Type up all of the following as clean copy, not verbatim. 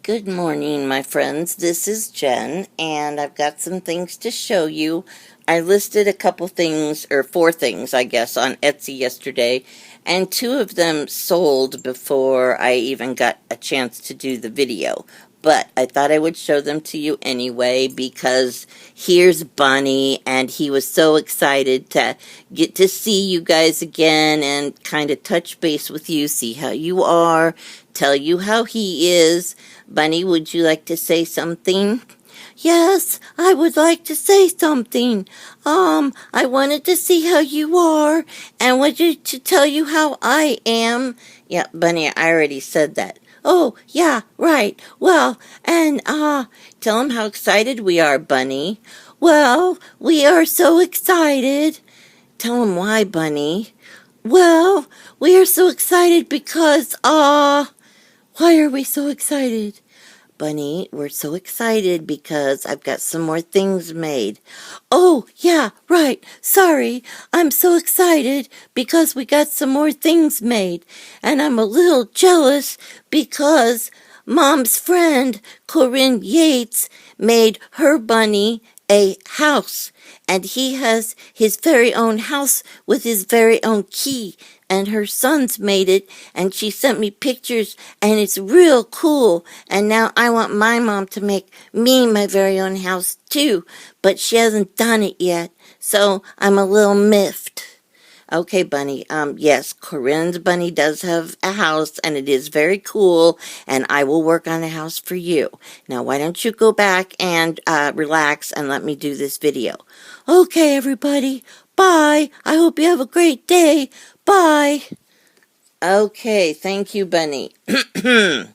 Good morning, my friends. This is Jen, and I've got some things to show you. I listed a couple things, or 4 things, I guess, on Etsy yesterday, and 2 of them sold before I even got a chance to do the video. But I thought I would show them to you anyway, because here's Bunny, and he was so excited to get to see you guys again and kind of touch base with you, see how you are, tell you how he is. Bunny, would you like to say something? Yes, I would like to say something. I wanted to see how you are and wanted to tell you how I am. Yeah, Bunny, I already said that. Oh, yeah, right. Well, and, tell him how excited we are, Bunny. Well, we are so excited. Tell him why, Bunny. Well, we are so excited because, why are we so excited? Bunny, we're so excited because I've got some more things made. Oh, yeah, right. Sorry. I'm so excited because we got some more things made. And I'm a little jealous because Mom's friend, Corinne Yates, made her bunny a house. And he has his very own house with his very own key. And her son's made it, and she sent me pictures, and it's real cool. And now I want my mom to make me my very own house too, but she hasn't done it yet, so I'm a little miffed. Okay, Bunny, yes, Corinne's bunny does have a house, and it is very cool, and I will work on a house for you. Now, why don't you go back and relax and let me do this video? Okay, everybody, bye. I hope you have a great day. Bye. Okay, thank you, Bunny. The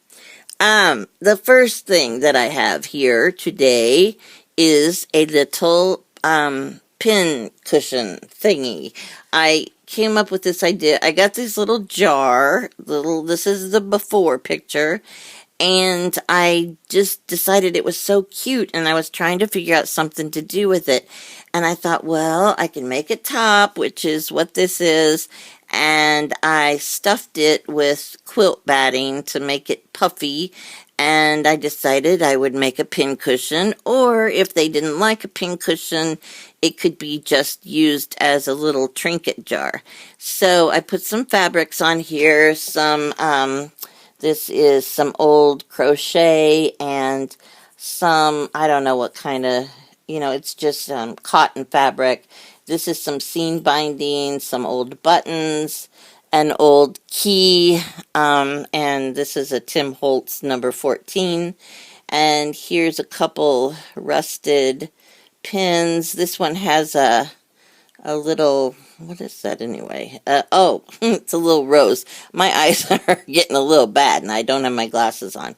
first thing that I have here today is a little pin cushion thingy. I came up with this idea. I got this little jar, this is the before picture, and I just decided it was so cute, and I was trying to figure out something to do with it. And I thought, well, I can make a top, which is what this is, and I stuffed it with quilt batting to make it puffy, and I decided I would make a pincushion, or if they didn't like a pincushion, it could be just used as a little trinket jar. So I put some fabrics on here, this is some old crochet and some, I don't know what kind of, it's just cotton fabric. This is some seam binding, some old buttons, an old key, and this is a Tim Holtz number 14. And here's a couple rusted pins. This one has a little, what is that anyway? It's a little rose. My eyes are getting a little bad, and I don't have my glasses on.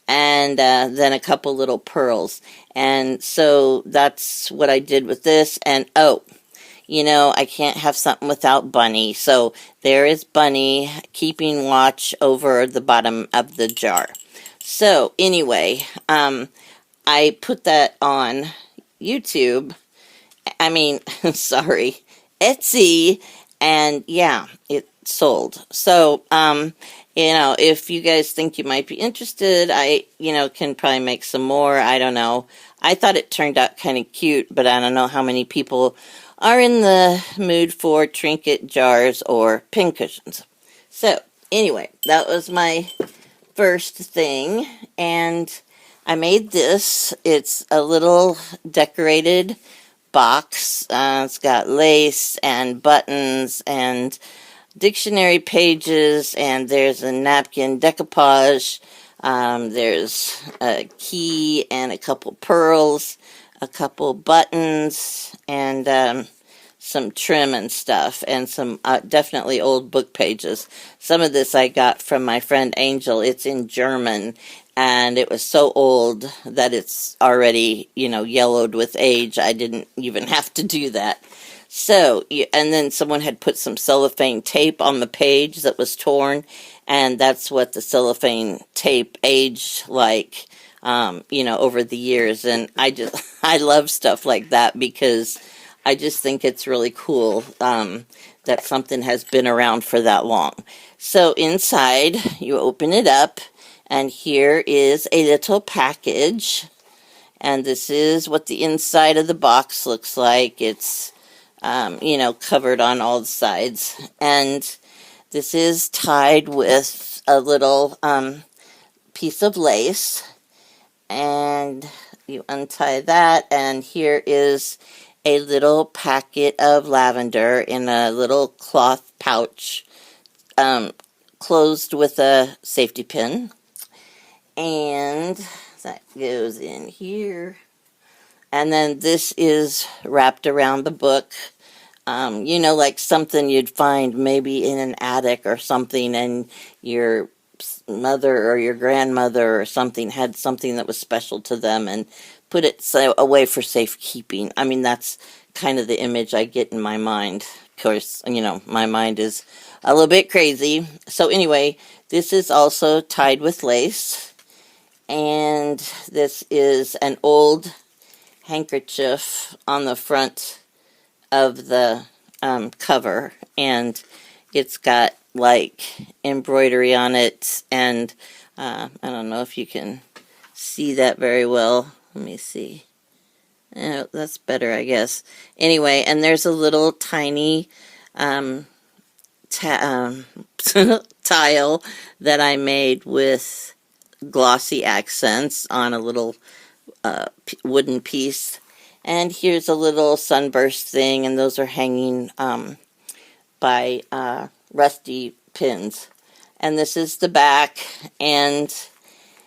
And then a couple little pearls. And so that's what I did with this. And, I can't have something without Bunny. So there is Bunny keeping watch over the bottom of the jar. So anyway, I put that on YouTube. Etsy, and yeah, it sold. So, if you guys think you might be interested, I, can probably make some more. I don't know. I thought it turned out kind of cute, but I don't know how many people are in the mood for trinket jars or pincushions. So, anyway, that was my first thing, and I made this. It's a little decorated box. It's got lace and buttons and dictionary pages, and there's a napkin decoupage. There's a key and a couple pearls, a couple buttons, and some trim and stuff, and some definitely old book pages. Some of this I got from my friend Angel. It's in German, and it was so old that it's already, yellowed with age. I didn't even have to do that. So, and then someone had put some cellophane tape on the page that was torn, and that's what the cellophane tape aged like, over the years. And I love stuff like that because I just think it's really cool that something has been around for that long. So inside, you open it up, And here is a little package. And this is what the inside of the box looks like. It's, covered on all the sides. And this is tied with a little piece of lace. And you untie that, and here is a little packet of lavender in a little cloth pouch, closed with a safety pin. And that goes in here. And then this is wrapped around the book. Like something you'd find maybe in an attic or something, and your mother or your grandmother or something had something that was special to them and put it away for safekeeping. I mean, that's kind of the image I get in my mind. Of course, my mind is a little bit crazy. So anyway, this is also tied with lace. And this is an old handkerchief on the front of the cover, and it's got like embroidery on it, and I don't know if you can see that very well. Let me see. That's better, I guess. Anyway, and there's a little tiny tile that I made with glossy accents on a little wooden piece. And here's a little sunburst thing, and those are hanging by rusty pins. And this is the back, and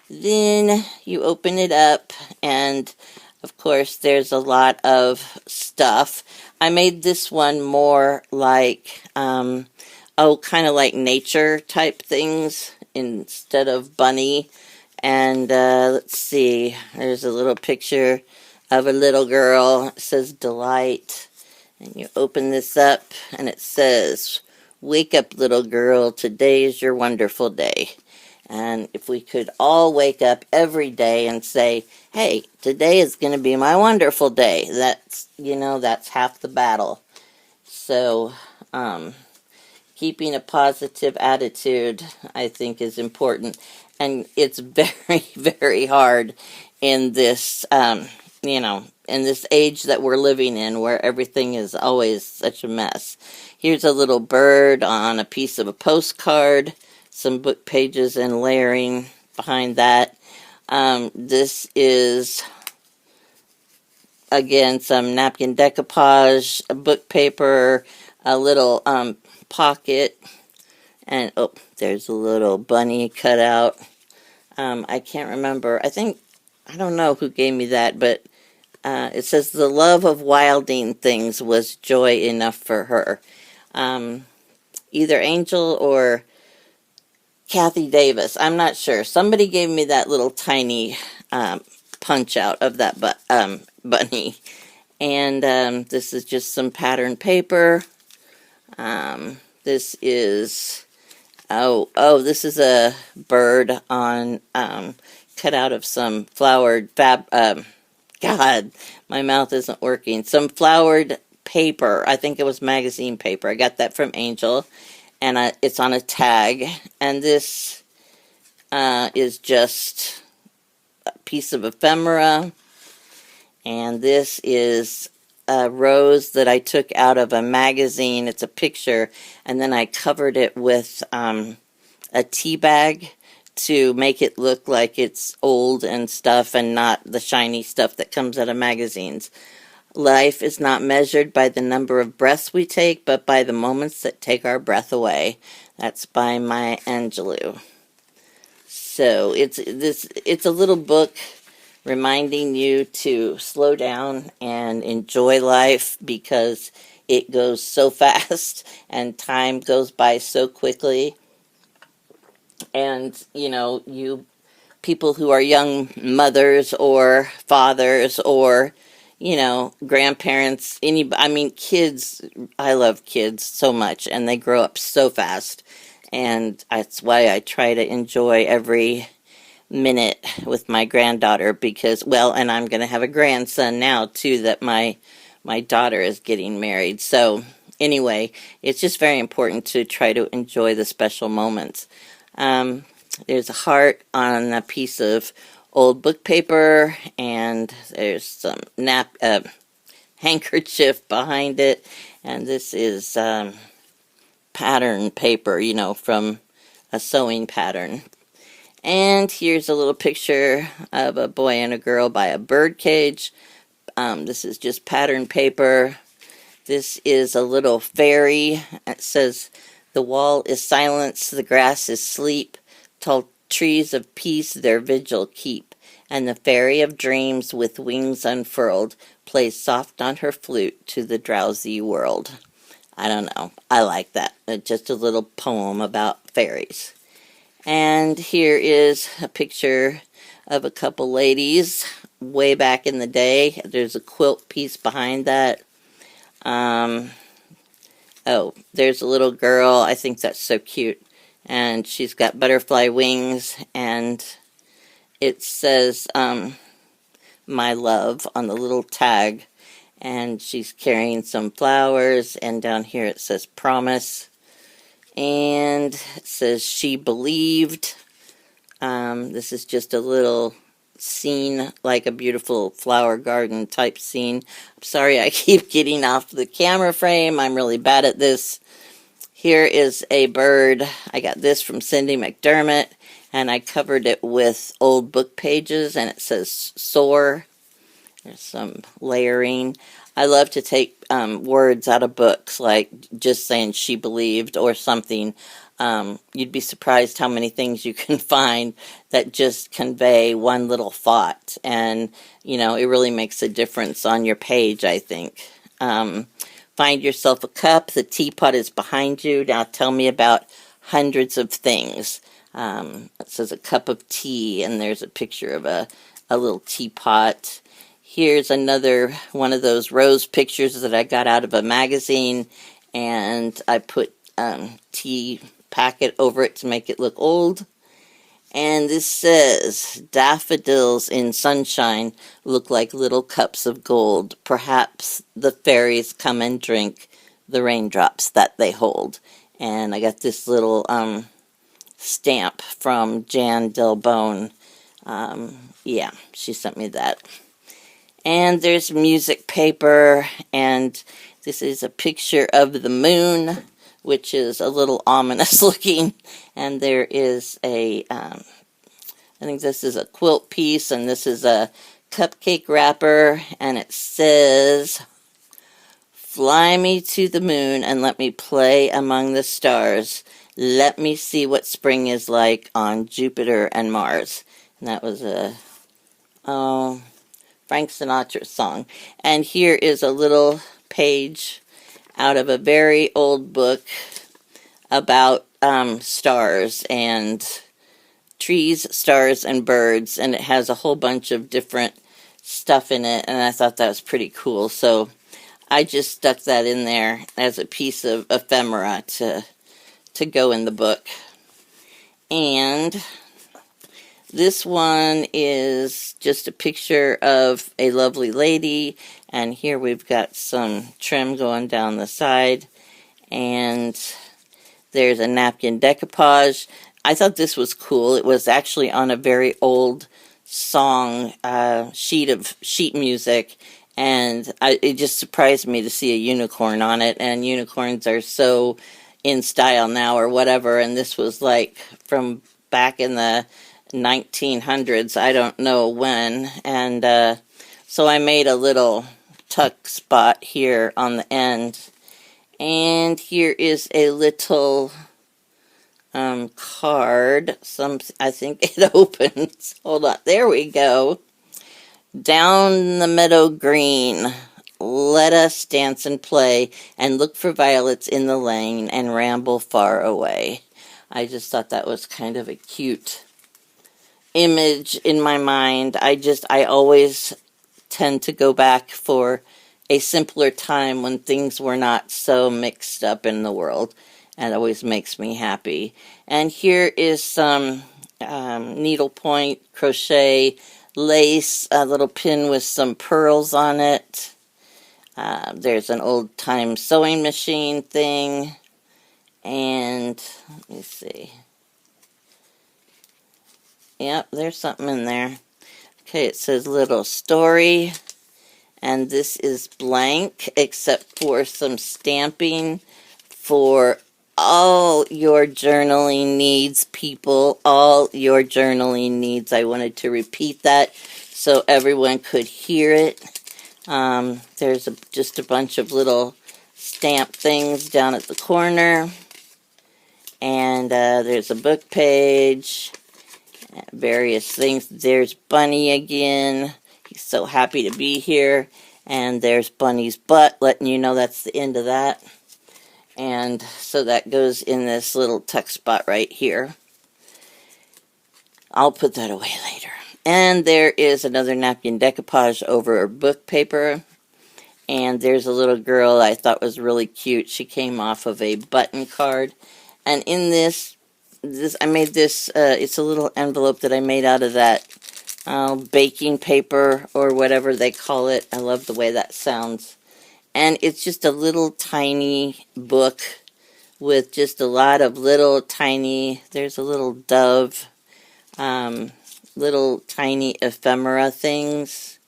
then you open it up, and of course there's a lot of stuff. I made this one more like, kind of like nature type things instead of bunny. And let's see, there's a little picture of a little girl. It says Delight. And you open this up, and it says, "Wake up, little girl, today is your wonderful day." And if we could all wake up every day and say, "Hey, today is going to be my wonderful day," that's half the battle. So, keeping a positive attitude, I think, is important. And it's very, very hard in this, in this age that we're living in, where everything is always such a mess. Here's a little bird on a piece of a postcard, some book pages and layering behind that. This is, again, some napkin decoupage, a book paper, a little pocket, and there's a little bunny cut out. I can't remember. I don't know who gave me that, but it says the love of wilding things was joy enough for her. Either Angel or Kathy Davis. I'm not sure. Somebody gave me that little tiny punch out of that bunny. And this is just some pattern paper. This is... this is a bird on, cut out of some flowered God, my mouth isn't working. Some flowered paper. I think it was magazine paper. I got that from Angel, and it's on a tag. And this is just a piece of ephemera. And this is a rose that I took out of a magazine. It's a picture, and then I covered it with a tea bag to make it look like it's old and stuff, and not the shiny stuff that comes out of magazines. Life is not measured by the number of breaths we take, but by the moments that take our breath away. That's by Maya Angelou. So it's a little book reminding you to slow down and enjoy life, because it goes so fast and time goes by so quickly. And, you people who are young mothers or fathers or, grandparents, kids, I love kids so much, and they grow up so fast. And that's why I try to enjoy every minute with my granddaughter, because, and I'm going to have a grandson now too, that my daughter is getting married. So anyway, it's just very important to try to enjoy the special moments. There's a heart on a piece of old book paper, and there's some handkerchief behind it, and this is pattern paper, from a sewing pattern. And here's a little picture of a boy and a girl by a bird cage. This is just pattern paper. This is a little fairy. It says, "The wall is silence, the grass is sleep, tall trees of peace their vigil keep, and the fairy of dreams with wings unfurled plays soft on her flute to the drowsy world." I don't know. I like that. Just a little poem about fairies. And here is a picture of a couple ladies way back in the day. There's a quilt piece behind that. Oh, there's a little girl. I think that's so cute. And she's got butterfly wings, and it says, "My love" on the little tag. And she's carrying some flowers, and down here it says "promise." And it says "she believed." This is just a little scene, like a beautiful flower garden type scene. I'm sorry I keep getting off the camera frame. I'm really bad at this. Here is a bird. I got this from Cindy McDermott, and I covered it with old book pages, and it says "soar." There's some layering. I love to take words out of books, like just saying "she believed" or something. You'd be surprised how many things you can find that just convey one little thought. And, it really makes a difference on your page, I think. Find yourself a cup. The teapot is behind you. Now tell me about hundreds of things. It says a cup of tea, and there's a picture of a little teapot. Here's another one of those rose pictures that I got out of a magazine, and I put tea packet over it to make it look old. And this says, "Daffodils in sunshine look like little cups of gold. Perhaps the fairies come and drink the raindrops that they hold." And I got this little stamp from Jan Delbone. Yeah, she sent me that. And there's music paper, and this is a picture of the moon, which is a little ominous looking. And there is I think this is a quilt piece, and this is a cupcake wrapper, and it says, "Fly me to the moon and let me play among the stars. Let me see what spring is like on Jupiter and Mars." And that was a Frank Sinatra song. And here is a little page out of a very old book about stars and trees, stars, and birds, and it has a whole bunch of different stuff in it, and I thought that was pretty cool, so I just stuck that in there as a piece of ephemera to go in the book. And this one is just a picture of a lovely lady, and here we've got some trim going down the side, and there's a napkin decoupage. I thought this was cool. It was actually on a very old song sheet music, and it just surprised me to see a unicorn on it, and unicorns are so in style now or whatever, and this was like from back in the 1900s, I don't know when, and so I made a little tuck spot here on the end, and here is a little card. I think it opens. Hold on, there we go. "Down the meadow green, let us dance and play, and look for violets in the lane, and ramble far away." I just thought that was kind of a cute image in my mind. I always tend to go back for a simpler time when things were not so mixed up in the world, and it always makes me happy. And here is some needlepoint, crochet, lace, a little pin with some pearls on it. There's an old-time sewing machine thing, and let me see. Yep, there's something in there. Okay, it says little story, and this is blank except for some stamping for all your journaling needs, people. All your journaling needs. I wanted to repeat that so everyone could hear it. There's just a bunch of little stamp things down at the corner. And there's a book page, various things. There's Bunny again. He's so happy to be here. And there's Bunny's butt, letting you know that's the end of that. And so that goes in this little tuck spot right here. I'll put that away later. And there is another napkin decoupage over book paper. And there's a little girl I thought was really cute. She came off of a button card. And in this I made this, it's a little envelope that I made out of that baking paper or whatever they call it. I love the way that sounds. And it's just a little tiny book with just a lot of little tiny, there's a little dove, little tiny ephemera things.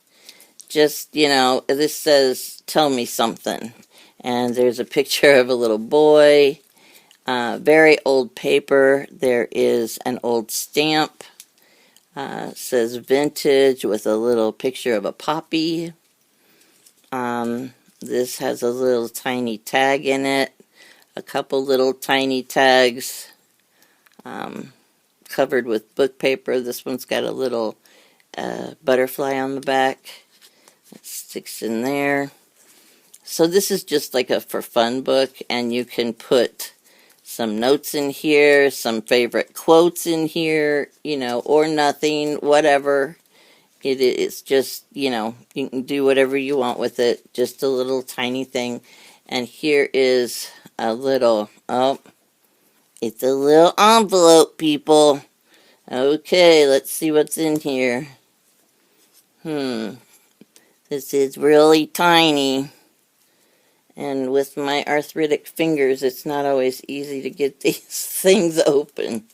Just, you know, this says, tell me something. And there's a picture of a little boy. Very old paper. There is an old stamp. Says vintage with a little picture of a poppy. This has a little tiny tag in it. A couple little tiny tags covered with book paper. This one's got a little butterfly on the back. It sticks in there. So this is just like a for fun book, and you can put some notes in here, some favorite quotes in here, you know, or nothing, whatever. It is just, you know, you can do whatever you want with it. Just a little tiny thing. And here is a little, oh, it's a little envelope, people. Okay, let's see what's in here. This is really tiny. And with my arthritic fingers, it's not always easy to get these things open.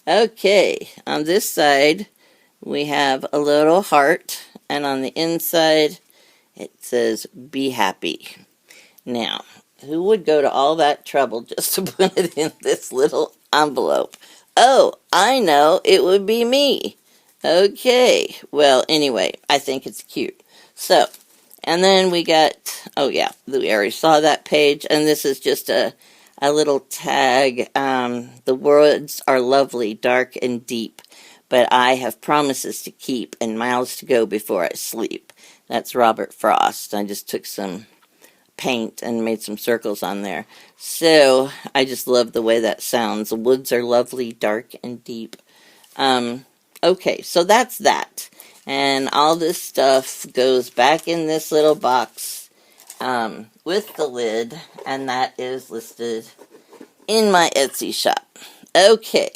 Okay, on this side, we have a little heart. And on the inside, it says, be happy. Now, who would go to all that trouble just to put it in this little envelope? Oh, I know, it would be me. Okay, well, anyway, I think it's cute. So, and then we got, oh yeah, we already saw that page, and this is just a little tag. The words are lovely, dark and deep, but I have promises to keep and miles to go before I sleep. That's Robert Frost. I just took some paint and made some circles on there. So, I just love the way that sounds. The woods are lovely, dark and deep. Okay, so that's that. And all this stuff goes back in this little box with the lid, and that is listed in my Etsy shop. Okay,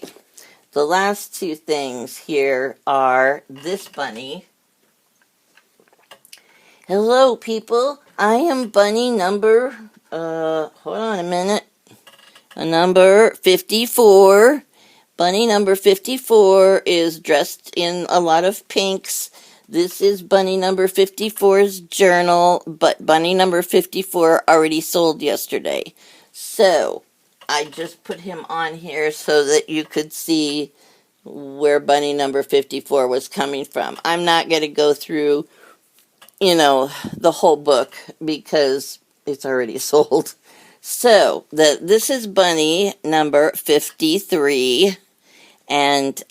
the last two things here are this bunny. Hello, people. I am bunny number, hold on a minute, number 54. Bunny number 54 is dressed in a lot of pinks. This is Bunny number 54's journal, but Bunny number 54 already sold yesterday. So, I just put him on here so that you could see where Bunny number 54 was coming from. I'm not going to go through, you know, the whole book because it's already sold. So, this is Bunny number 53. And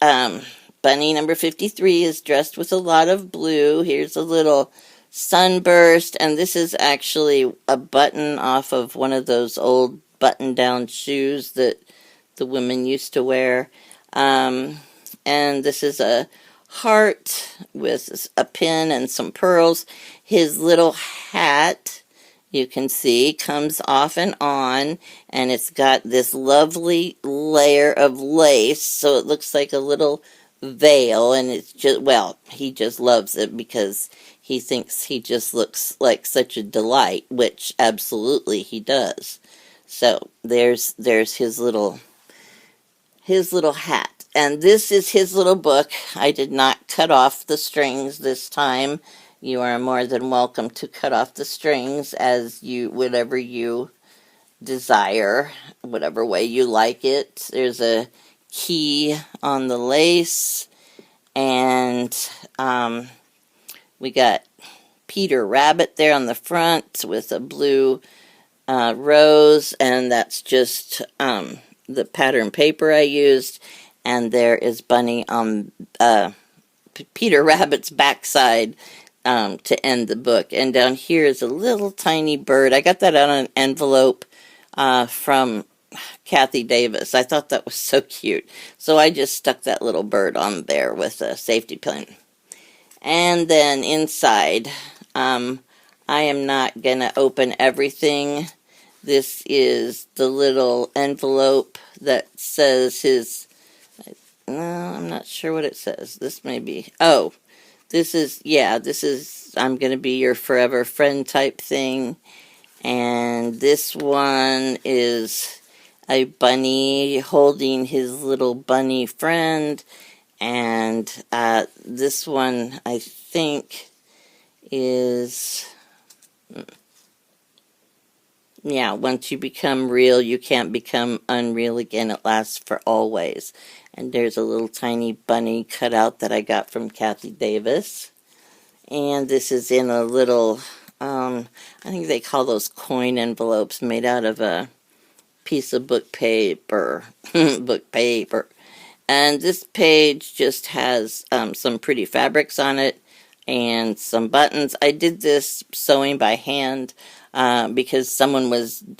Bunny number 53 is dressed with a lot of blue. Here's a little sunburst. And this is actually a button off of one of those old button-down shoes that the women used to wear. And this is a heart with a pin and some pearls. His little hat, you can see, comes off and on, and it's got this lovely layer of lace, so it looks like a little veil, and it's just, well, he just loves it because he thinks he just looks like such a delight, which absolutely he does. So there's his little hat. And this is his little book. I did not cut off the strings this time. You are more than welcome to cut off the strings as you, whatever you desire, whatever way you like it. There's a key on the lace, and we got Peter Rabbit there on the front with a blue rose, and that's just the pattern paper I used. And there is Bunny on Peter Rabbit's backside to end the book. And down here is a little tiny bird. I got that on an envelope from Kathy Davis. I thought that was so cute. So I just stuck that little bird on there with a safety pin. And then inside, I am not going to open everything. This is the little envelope that says his... No, I'm not sure what it says. This may be... Oh, this is... Yeah, this is... I'm going to be your forever friend type thing. And this one is a bunny holding his little bunny friend. And this one, I think, is... Yeah, once you become real, you can't become unreal again. It lasts for always. And there's a little tiny bunny cutout that I got from Kathy Davis. And this is in a little, I think they call those coin envelopes made out of a piece of book paper. Book paper. And this page just has some pretty fabrics on it and some buttons. I did this sewing by hand because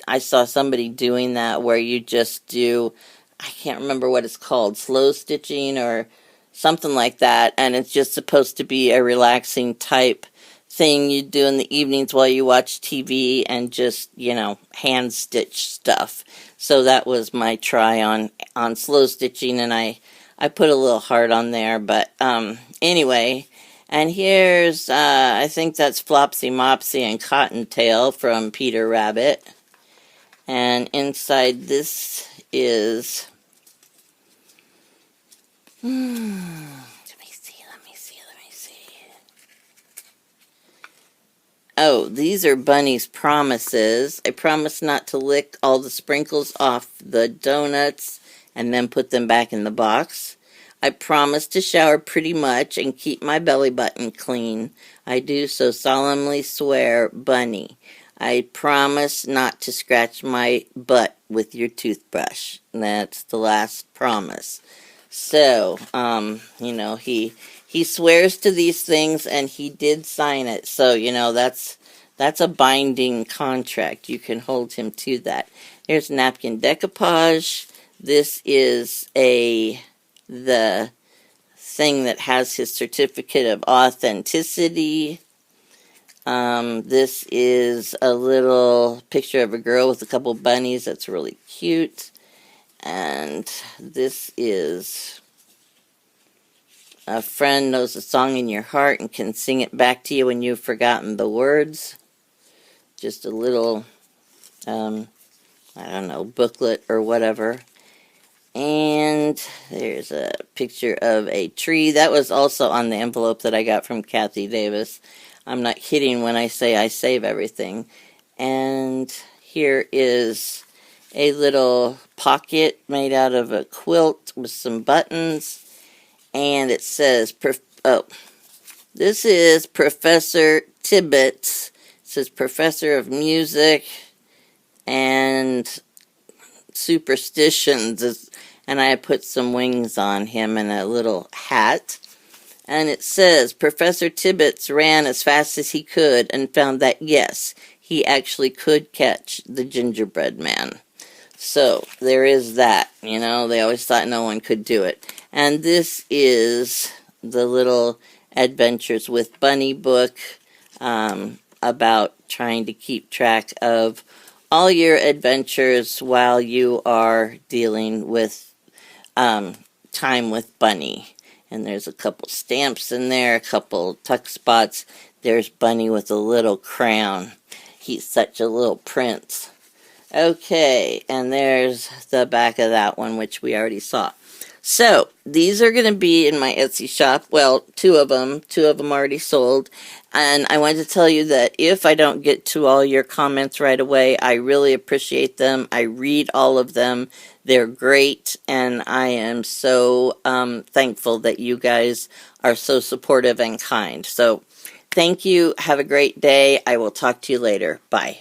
I saw somebody doing that where you just do, I can't remember what it's called, slow stitching or something like that, and it's just supposed to be a relaxing type thing you do in the evenings while you watch TV and just, hand stitch stuff. So that was my try on slow stitching, and I put a little heart on there, but anyway. And here's, I think that's Flopsy Mopsy and Cottontail from Peter Rabbit. And inside this is... Let me see. Oh, these are Bunny's promises. I promise not to lick all the sprinkles off the donuts and then put them back in the box. I promise to shower pretty much and keep my belly button clean. I do so solemnly swear, Bunny. I promise not to scratch my butt with your toothbrush. That's the last promise. So, he swears to these things, and he did sign it. So, that's a binding contract. You can hold him to that. Here's napkin decoupage. This is the thing that has his certificate of authenticity. This is a little picture of a girl with a couple bunnies. That's really cute. And this is a friend knows a song in your heart and can sing it back to you when you've forgotten the words. Just a little, booklet or whatever. And there's a picture of a tree. That was also on the envelope that I got from Kathy Davis. I'm not kidding when I say I save everything. And here is a little pocket made out of a quilt with some buttons. And it says, this is Professor Tibbetts. It says Professor of Music and Superstitions. And I put some wings on him and a little hat. And it says, Professor Tibbetts ran as fast as he could and found that, yes, he actually could catch the gingerbread man. So, there is that, they always thought no one could do it. And this is the little Adventures with Bunny book about trying to keep track of all your adventures while you are dealing with time with Bunny. And there's a couple stamps in there, a couple tuck spots. There's Bunny with a little crown. He's such a little prince. Okay, and there's the back of that one, which we already saw. So, these are going to be in my Etsy shop. Well, two of them. Two of them already sold. And I wanted to tell you that if I don't get to all your comments right away, I really appreciate them. I read all of them. They're great. And I am so thankful that you guys are so supportive and kind. So, thank you. Have a great day. I will talk to you later. Bye.